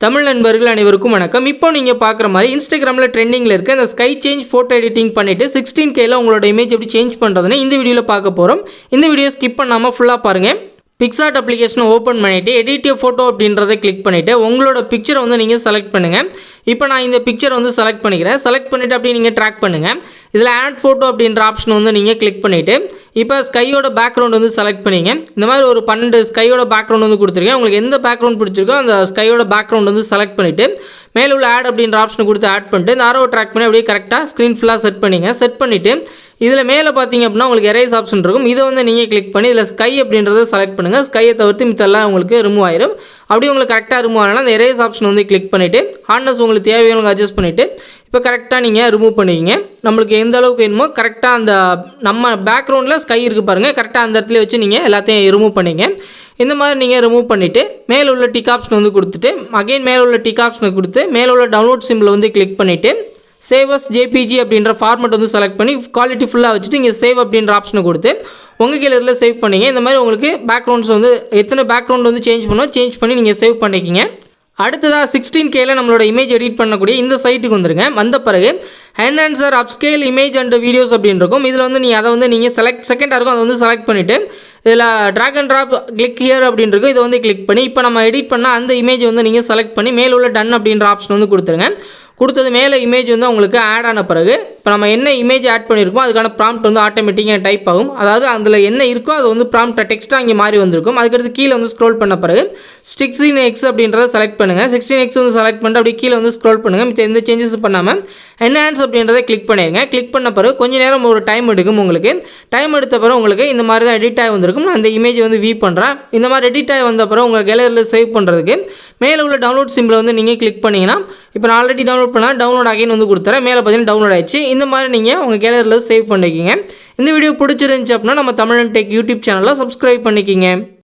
தமிழ் நண்பர்கள் அனைவருக்கும் வணக்கம். இப்போ நீங்கள் பார்க்குற மாதிரி இன்ஸ்டாகிராமில் ட்ரெண்டிங்கில் இருக்க அந்த ஸ்கை சேஞ்ச் ஃபோட்டோ எடிட்டிங் பண்ணிவிட்டு 16Kல உங்களோட இமேஜ் எப்படி சேஞ்ச் பண்ணுறதுன்னு இந்த வீடியோவில் பார்க்க போகிறோம். இந்த வீடியோ ஸ்கிப் பண்ணாமல் ஃபுல்லாக பாருங்கள். பிக்சார்ட் அப்ளிகேஷனை ஓப்பன் பண்ணிவிட்டு எடிட் ஃபோட்டோ அப்படின்றத கிளிக் பண்ணிவிட்டு உங்களோட பிக்சரை வந்து நீங்கள் செலக்ட் பண்ணுங்கள். இப்போ நான் இந்த பிக்சரை வந்து செலக்ட் பண்ணிக்கிறேன். செலக்ட் பண்ணிவிட்டு அப்படி நீங்கள் ட்ராக் பண்ணுங்கள். இதில் ஆட் ஃபோட்டோ அப்படின்ற ஆப்ஷன் வந்து நீங்கள் கிளிக் பண்ணிவிட்டு இப்போ ஸ்கையோட பேக்ரவுண்ட் வந்து செலக்ட் பண்ணிங்க. இந்த மாதிரி ஒரு 12 ஸ்கையோட பேக்ரவுண்ட் வந்து கொடுத்துருக்கேன். உங்களுக்கு எந்த பேக்ரவுண்ட் பிடிச்சிருக்கோ அந்த ஸ்கையோட பேக்ரவுண்ட் வந்து செலக்ட் பண்ணிவிட்டு மேலே உள்ள ஆட் அப்படின்ற ஆப்ஷனை கொடுத்து ஆட் பண்ணிட்டு இந்த ஆரோவை ட்ராக் பண்ணி அப்படியே கரெக்டாக ஸ்க்ரீன் ஃபுல்லாக செட் பண்ணிங்க. செட் பண்ணிவிட்டு இதில் மேலே பார்த்தீங்க அப்படின்னா உங்களுக்கு எரேஸ் ஆப்ஷன் இருக்கும். இதை வந்து நீங்கள் கிளிக் பண்ணி இதில் ஸ்கை அப்படின்றத செலக்ட் பண்ணுங்கள். ஸ்கையை தவிர்த்து மித்தெல்லாம் உங்களுக்கு ரிமூவ் ஆயிரும். அப்படி உங்களுக்கு கரெக்டாக ரிமூவ் ஆனால் அந்த எரேஸ் ஆப்ஷன் வந்து கிளிக் பண்ணிவிட்டு ஹார்ட்னஸ் உங்களுக்கு தேவையான அட்ஜஸ்ட் பண்ணிவிட்டு இப்போ கரெக்டாக நீங்கள் ரிமூவ் பண்ணிக்கிங்க. நம்மளுக்கு எந்த அளவுக்கு வேணுமோ கரெக்டாக அந்த நம்ம பேக்ரவுண்டில் ஸ்கை இருக்குது பாருங்கள், கரெக்டாக அந்த இடத்துல வச்சு நீங்கள் எல்லாத்தையும் ரிமூவ் பண்ணிங்க. இந்த மாதிரி நீங்கள் ரிமூவ் பண்ணிவிட்டு மேலே உள்ள டிக் ஆப்ஷன் வந்து கொடுத்துட்டு அகைன் மேலே உள்ள டிக் ஆப்ஷனை கொடுத்து மேலே உள்ள டவுன்லோட் சிம்பிள் வந்து கிளிக் பண்ணிவிட்டு சேவ் அஸ் ஜேபிஜி அப்படின்ற ஃபார்மெட் வந்து செலக்ட் பண்ணி குவாலிட்டி ஃபுல்லாக வச்சுட்டு இங்கே சேவ் அப்படின்ற ஆப்ஷனை கொடுத்து உங்கள் கீழே சேவ் பண்ணிங்க. இந்த மாதிரி உங்களுக்கு பேக்ரவுண்ட்ஸ் வந்து எத்தனை பேக்ரவுண்ட் வந்து சேஞ்ச் பண்ணி நீங்கள் சேவ் பண்ணிக்கிங்க. அடுத்ததாக 16Kல நம்மளோட இமேஜ் எடிட் பண்ணக்கூடிய இந்த சைட்டுக்கு வந்துருங்க. வந்த பிறகு enhancer upscale image and videos அப்படின்னு இருக்கும். இதில் வந்து நீங்கள் அதை வந்து நீங்கள் செகண்டாக இருக்கும் அதை வந்து செலக்ட் பண்ணிவிட்டு இதில் drag and drop click here அப்படின்னு இருக்கும். இதை வந்து கிளிக் பண்ணி இப்போ நம்ம எடிட் பண்ணால் அந்த இமேஜ் வந்து நீங்கள் செலக்ட் பண்ணி மேலே உள்ள டன் அப்படின்ற ஆப்ஷன் வந்து கொடுத்துருங்க. கொடுத்தது மேலே இமேஜ் வந்து உங்களுக்கு ஆட் ஆன பிறகு இப்போ நம்ம என்ன இமேஜ் ஆட் பண்ணியிருக்கோம் அதுக்கான ப்ராம்ப்ட் வந்து ஆட்டோமேட்டிக்காக டைப் ஆகும். அதாவது அதில் என்ன இருக்கோ அது வந்து ப்ராம்ப்ட் டெக்ஸ்ட்டாக இங்கே மாறி வந்திருக்கும். அதுக்கடுத்து கீழே வந்து ஸ்க்ரோல் பண்ண பிறகு 16x அப்படின்றத செலக்ட் பண்ணுங்கள். 16x வந்து செலக்ட் பண்ணிட்டு அப்படியே கீழே வந்து ஸ்க்ரோல் பண்ணுங்கள். மித்த எந்த சேஞ்சஸும் பண்ணாமல் என்ஹான்ஸ் அப்படின்றத கிளிக் பண்ணிடுங்க. கிளிக் பண்ண பிறகு கொஞ்சம் நேரம் ஒரு டைம் எடுக்கும். உங்களுக்கு டைம் எடுத்த பிறகு உங்களுக்கு இந்த மாதிரி தான் எடிட் ஆகி வந்திருக்கும். நான் அந்த இமேஜ் வந்து வியூ பண்ணுறேன். இந்த மாதிரி எடிட் ஆகி வந்த பிறகு உங்கள் கேலரியில் சேவ் பண்ணுறதுக்கு மேலே உள்ள டவுன்லோட் சிம்பிள் வந்து நீங்கள் கிளிக் பண்ணிங்கன்னா இப்போ நான் ஆல்ரெடி டவுன்லோட் பண்ணால் டவுன்லோட் அகைன் வந்து கொடுத்துறேன். மேலே பார்த்தீங்கன்னா டவுன்லோட் ஆயிடுச்சு. இந்த மாதிரி நீங்கள் உங்கள் கேலரியில் சேவ் பண்ணிக்கிங்க. இந்த வீடியோ பிடிச்சிருந்துச்சு அப்படின்னா நம்ம தமிழன் டெக் யூடியூப் சேனலில் சப்ஸ்கிரைப் பண்ணிக்கிங்க.